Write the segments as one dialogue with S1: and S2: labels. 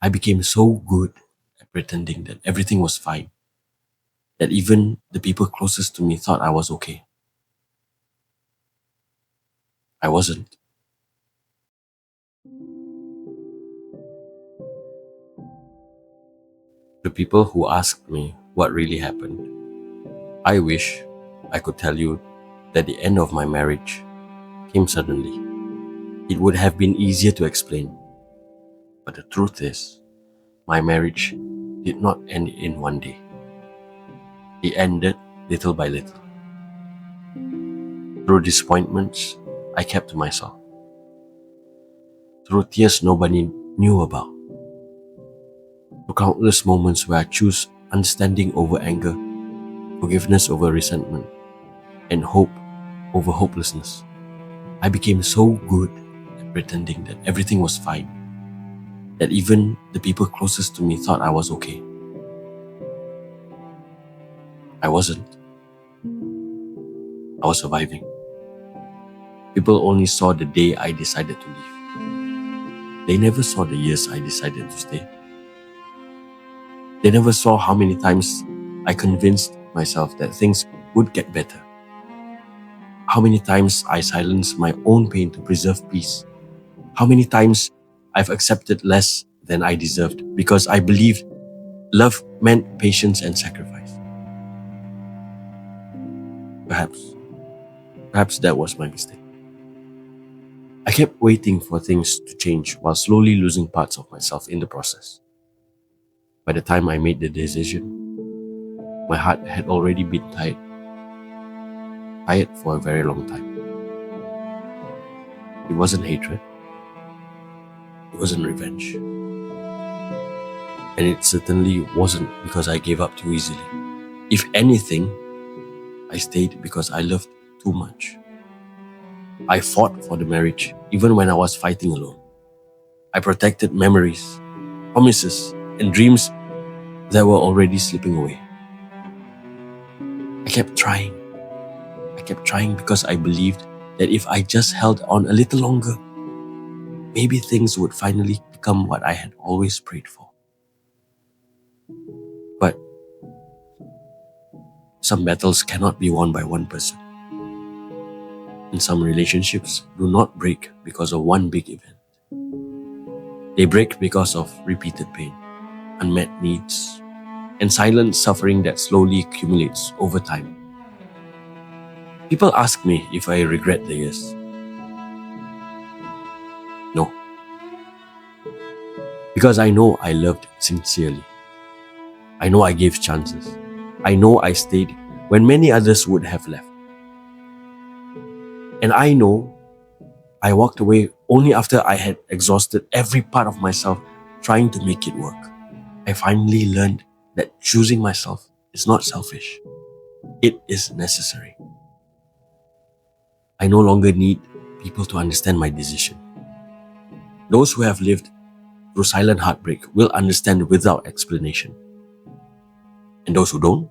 S1: I became so good at pretending that everything was fine that even the people closest to me thought I was okay. I wasn't. The people who asked me what really happened, I wish I could tell you that the end of my marriage came suddenly. It would have been easier to explain, but the truth is, my marriage did not end in one day. It ended little by little. Through disappointments I kept to myself, through tears nobody knew about, through countless moments where I choose understanding over anger, forgiveness over resentment, and hope over hopelessness. I became so good at pretending that everything was fine that even the people closest to me thought I was okay. I wasn't. I was surviving. People only saw the day I decided to leave. They never saw the years I decided to stay. They never saw how many times I convinced myself that things would get better. How many times I silenced my own pain to preserve peace. How many times I've accepted less than I deserved because I believed love meant patience and sacrifice. Perhaps, perhaps that was my mistake. I kept waiting for things to change while slowly losing parts of myself in the process. By the time I made the decision, my heart had already been tired for a very long time. It wasn't hatred, it wasn't revenge, and it certainly wasn't because I gave up too easily. If anything, I stayed because I loved too much. I fought for the marriage even when I was fighting alone. I protected memories, promises, and dreams that were already slipping away. I kept trying. I kept trying because I believed that if I just held on a little longer, maybe things would finally become what I had always prayed for. But some battles cannot be won by one person, and some relationships do not break because of one big event. They break because of repeated pain, unmet needs, and silent suffering that slowly accumulates over time. People ask me if I regret the years. No, because I know I loved sincerely. I know I gave chances. I know I stayed when many others would have left. And I know I walked away only after I had exhausted every part of myself trying to make it work. I finally learned that choosing myself is not selfish. It is necessary. I no longer need people to understand my decision. Those who have lived through silent heartbreak will understand without explanation. And those who don't,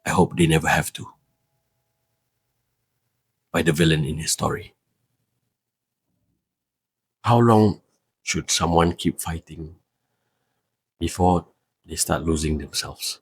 S1: I hope they never have to. By the villain in his story. How long should someone keep fighting before they start losing themselves?